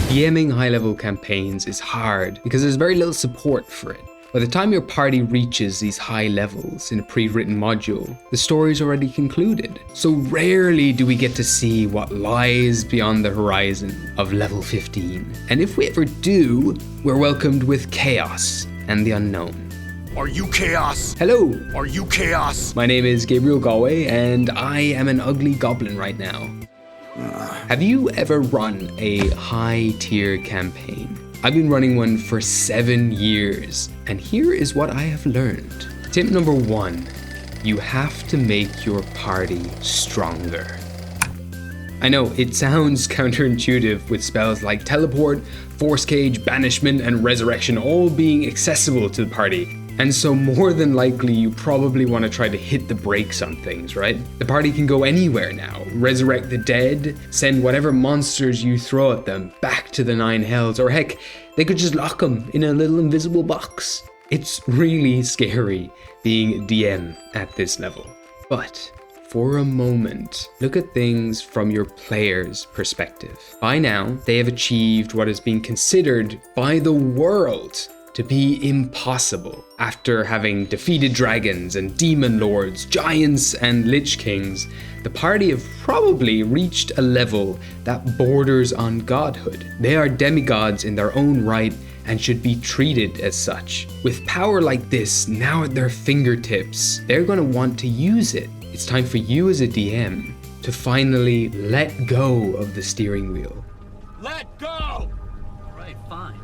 DMing high-level campaigns is hard because there's very little support for it. By the time your party reaches these high levels in a pre-written module, the story's already concluded. So rarely do we get to see what lies beyond the horizon of level 15. And if we ever do, we're welcomed with chaos and the unknown. Are you chaos? Hello! Are you chaos? My name is Gabriel Galway, and I am an ugly goblin right now. Have you ever run a high-tier campaign? I've been running one for 7 years, and here is what I have learned. Tip number 1, you have to make your party stronger. I know, it sounds counterintuitive with spells like teleport, force cage, banishment, and resurrection all being accessible to the party. And so more than likely, you probably want to try to hit the brakes on things, right? The party can go anywhere now. Resurrect the dead, send whatever monsters you throw at them back to the 9 hells, or heck, they could just lock them in a little invisible box. It's really scary being a DM at this level. But for a moment, look at things from your player's perspective. By now, they have achieved what is being considered by the world to be impossible. After having defeated dragons and demon lords, giants and lich kings, the party have probably reached a level that borders on godhood. They are demigods in their own right and should be treated as such. With power like this now at their fingertips, they're gonna want to use it. It's time for you as a DM to finally let go of the steering wheel. Let go! Right, fine.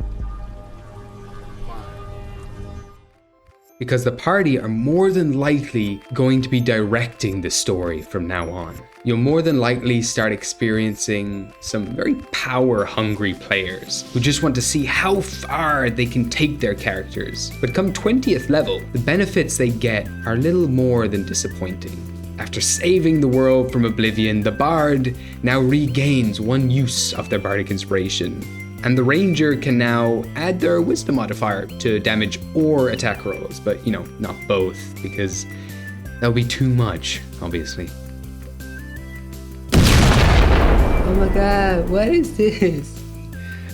Because the party are more than likely going to be directing the story from now on. You'll more than likely start experiencing some very power-hungry players who just want to see how far they can take their characters. But come 20th level, the benefits they get are little more than disappointing. After saving the world from oblivion, the bard now regains 1 use of their bardic inspiration. And the ranger can now add their wisdom modifier to damage or attack rolls, but you know, not both, because that would be too much, obviously. Oh my god, what is this?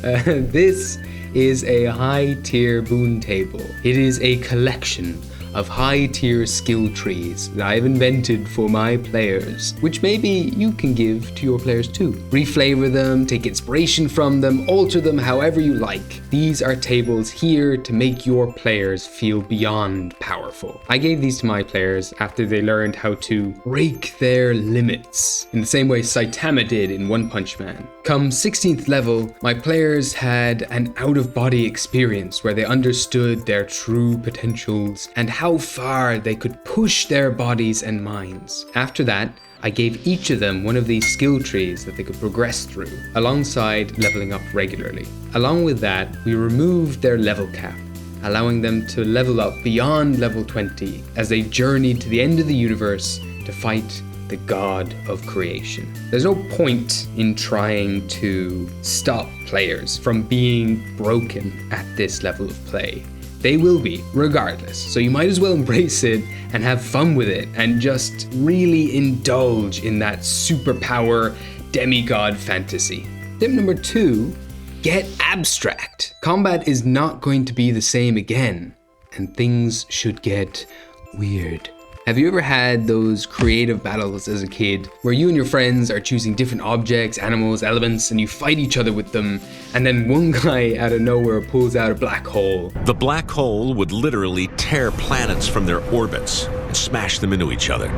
This is a high-tier boon table. It is a collection of high-tier skill trees that I've invented for my players, which maybe you can give to your players too. Reflavor them, take inspiration from them, alter them however you like. These are tables here to make your players feel beyond powerful. I gave these to my players after they learned how to break their limits, in the same way Saitama did in One Punch Man. Come 16th level, my players had an out-of-body experience where they understood their true potentials and how far they could push their bodies and minds. After that, I gave each of them one of these skill trees that they could progress through, alongside leveling up regularly. Along with that, we removed their level cap, allowing them to level up beyond level 20 as they journeyed to the end of the universe to fight the god of creation. There's no point in trying to stop players from being broken at this level of play. They will be, regardless. So you might as well embrace it and have fun with it and just really indulge in that superpower demigod fantasy. Tip number 2, get abstract. Combat is not going to be the same again, and things should get weird. Have you ever had those creative battles as a kid where you and your friends are choosing different objects, animals, elements, and you fight each other with them, and then one guy out of nowhere pulls out a black hole? The black hole would literally tear planets from their orbits and smash them into each other.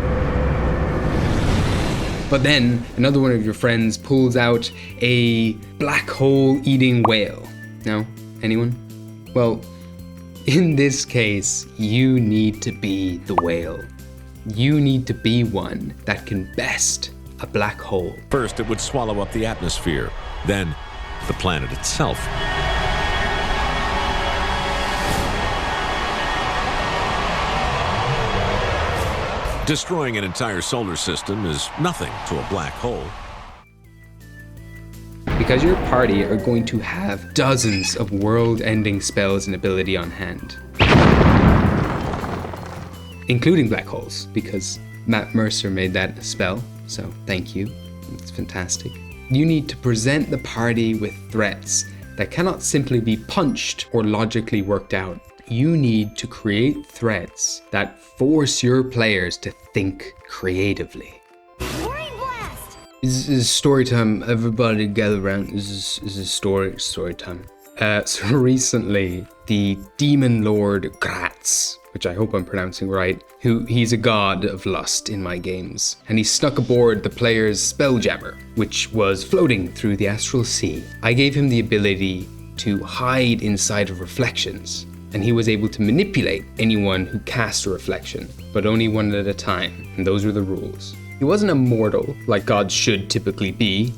But then another one of your friends pulls out a black hole eating whale. No? Anyone? Well, in this case, you need to be the whale. You need to be one that can best a black hole. First, it would swallow up the atmosphere, then the planet itself. Destroying an entire solar system is nothing to a black hole. Because your party are going to have dozens of world-ending spells and ability on hand. Including black holes, because Matt Mercer made that a spell, so thank you. It's fantastic. You need to present the party with threats that cannot simply be punched or logically worked out. You need to create threats that force your players to think creatively. Brain blast! This is story time. Everybody gather around. This is story time. So recently, the demon lord Gratz, which I hope I'm pronouncing right, he's a god of lust in my games, and he snuck aboard the player's spelljammer, which was floating through the astral sea. I gave him the ability to hide inside of reflections, and he was able to manipulate anyone who cast a reflection, but only one at a time, and those were the rules. He wasn't immortal, like gods should typically be.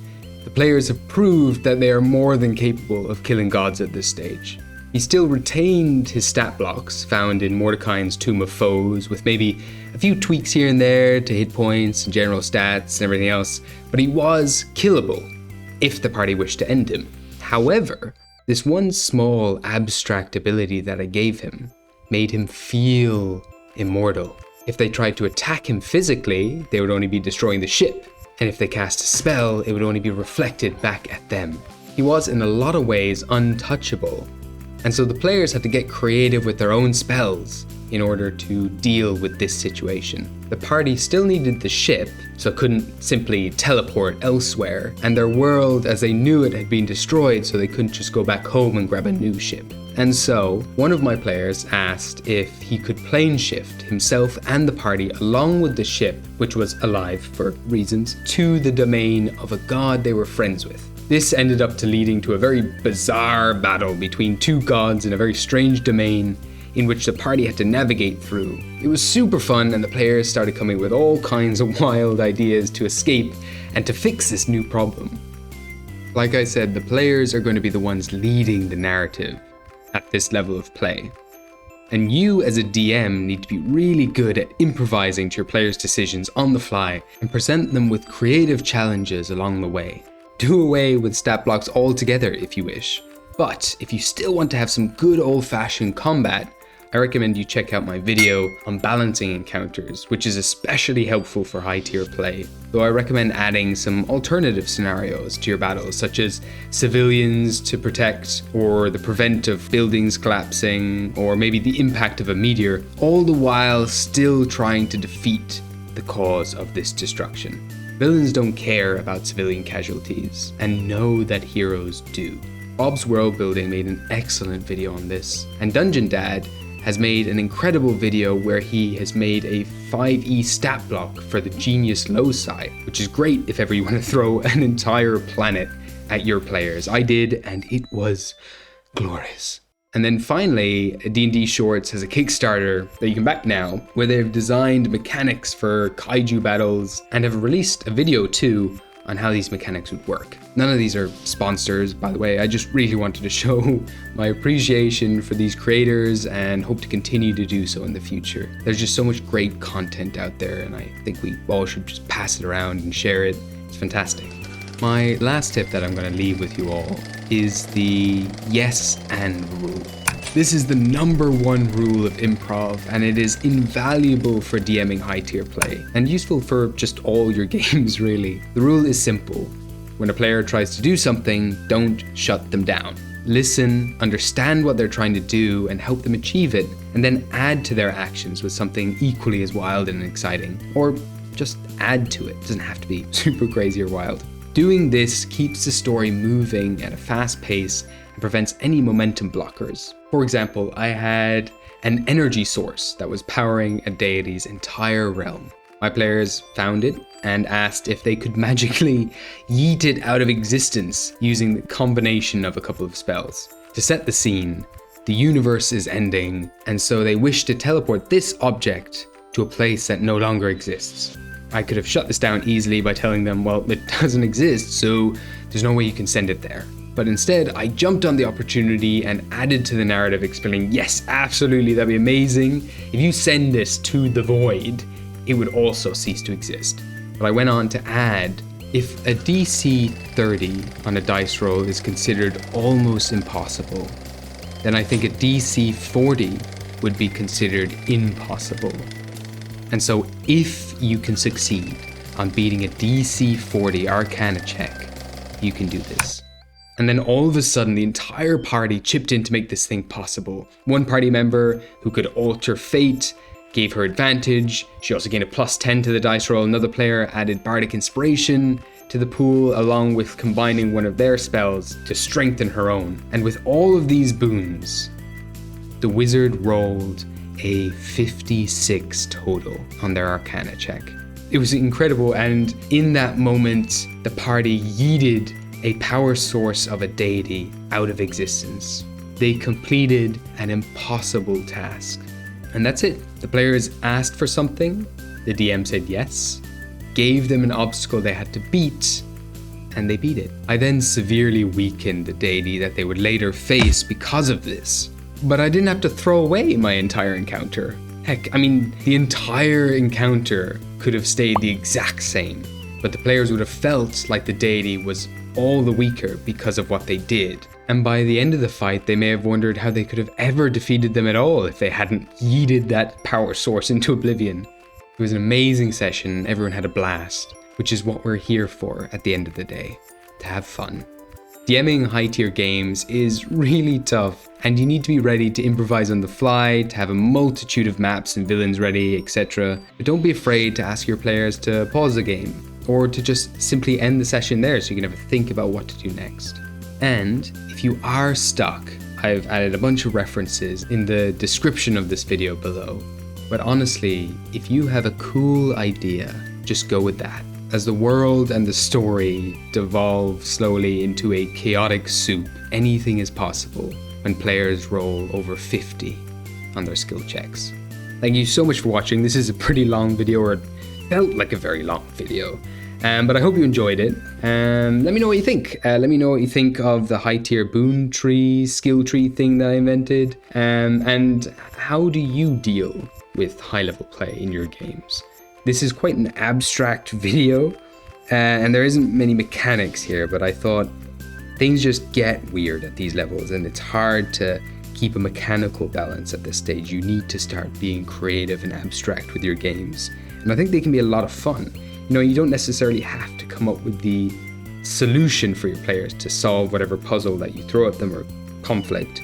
The players have proved that they are more than capable of killing gods at this stage. He still retained his stat blocks found in Mordecai's Tomb of Foes, with maybe a few tweaks here and there to hit points and general stats and everything else, but he was killable if the party wished to end him. However, this one small abstract ability that I gave him made him feel immortal. If they tried to attack him physically, they would only be destroying the ship. And if they cast a spell, it would only be reflected back at them. He was in a lot of ways untouchable, and so the players had to get creative with their own spells in order to deal with this situation. The party still needed the ship, so couldn't simply teleport elsewhere, and their world as they knew it had been destroyed, so they couldn't just go back home and grab a new ship. And so, one of my players asked if he could plane shift himself and the party along with the ship, which was alive for reasons, to the domain of a god they were friends with. This ended up leading to a very bizarre battle between two gods in a very strange domain in which the party had to navigate through. It was super fun, and the players started coming with all kinds of wild ideas to escape and to fix this new problem. Like I said, the players are going to be the ones leading the narrative at this level of play. And you as a DM need to be really good at improvising to your players' decisions on the fly and present them with creative challenges along the way. Do away with stat blocks altogether if you wish. But if you still want to have some good old-fashioned combat, I recommend you check out my video on balancing encounters, which is especially helpful for high tier play. Though I recommend adding some alternative scenarios to your battles, such as civilians to protect, or the prevent of buildings collapsing, or maybe the impact of a meteor, all the while still trying to defeat the cause of this destruction. Villains don't care about civilian casualties, and know that heroes do. Bob's World Building made an excellent video on this, and Dungeon Dad has made an incredible video where he has made a 5e stat block for the Genius Loci, which is great if ever you want to throw an entire planet at your players. I did, and it was glorious. And then finally, D&D Shorts has a Kickstarter that you can back now, where they've designed mechanics for kaiju battles and have released a video too on how these mechanics would work. None of these are sponsors, by the way. I just really wanted to show my appreciation for these creators and hope to continue to do so in the future. There's just so much great content out there, and I think we all should just pass it around and share it. It's fantastic. My last tip that I'm going to leave with you all is the yes and rule. This is the #1 rule of improv, and it is invaluable for DMing high tier play, and useful for just all your games really. The rule is simple. When a player tries to do something, don't shut them down. Listen, understand what they're trying to do, and help them achieve it, and then add to their actions with something equally as wild and exciting. Or just add to it. It doesn't have to be super crazy or wild. Doing this keeps the story moving at a fast pace and prevents any momentum blockers. For example, I had an energy source that was powering a deity's entire realm. My players found it and asked if they could magically yeet it out of existence using the combination of a couple of spells. To set the scene, the universe is ending, and so they wish to teleport this object to a place that no longer exists. I could have shut this down easily by telling them, well, it doesn't exist, so there's no way you can send it there. But instead, I jumped on the opportunity and added to the narrative, explaining, yes, absolutely, that'd be amazing. If you send this to the void, it would also cease to exist. But I went on to add, if a DC 30 on a dice roll is considered almost impossible, then I think a DC 40 would be considered impossible. And so if you can succeed on beating a DC 40 Arcana check, You can do this. And then all of a sudden, the entire party chipped in to make this thing possible. One party member who could alter fate gave her advantage. She also gained a +10 to the dice roll. Another player added bardic inspiration to the pool, along with combining one of their spells to strengthen her own. And with all of these boons, the wizard rolled a 56 total on their Arcana check. It was incredible, and in that moment, the party yeeted a power source of a deity out of existence. They completed an impossible task. And that's it. The players asked for something, the DM said yes, gave them an obstacle they had to beat, and they beat it. I then severely weakened the deity that they would later face because of this. But I didn't have to throw away my entire encounter. Heck, I mean, the entire encounter could have stayed the exact same, but the players would have felt like the deity was all the weaker because of what they did. And by the end of the fight, they may have wondered how they could have ever defeated them at all if they hadn't yeeted that power source into oblivion. It was an amazing session, everyone had a blast, which is what we're here for at the end of the day, to have fun. DMing high-tier games is really tough, and you need to be ready to improvise on the fly, to have a multitude of maps and villains ready, etc. But don't be afraid to ask your players to pause the game, or to just simply end the session there so you can have a think about what to do next. And if you are stuck, I've added a bunch of references in the description of this video below. But honestly, if you have a cool idea, just go with that. As the world and the story devolve slowly into a chaotic soup, anything is possible when players roll over 50 on their skill checks. Thank you so much for watching. This is a pretty long video, or it felt like a very long video. But I hope you enjoyed it. Let me know what you think. Let me know what you think of the high tier boon tree, skill tree thing that I invented. And how do you deal with high level play in your games? This is quite an abstract video, and there isn't many mechanics here, but I thought things just get weird at these levels, and it's hard to keep a mechanical balance at this stage. You need to start being creative and abstract with your games. And I think they can be a lot of fun. You know, you don't necessarily have to come up with the solution for your players to solve whatever puzzle that you throw at them or conflict.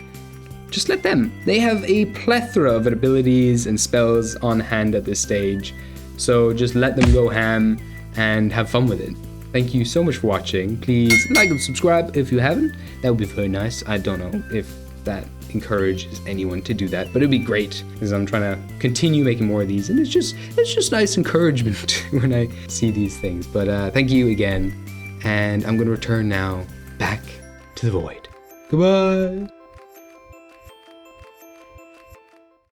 Just let them. They have a plethora of abilities and spells on hand at this stage. So just let them go ham and have fun with it. Thank you so much for watching. Please like and subscribe if you haven't. That would be very nice. I don't know if that encourages anyone to do that, but it'd be great because I'm trying to continue making more of these, and it's just nice encouragement when I see these things. But thank you again, and I'm going to return now back to the void. Goodbye.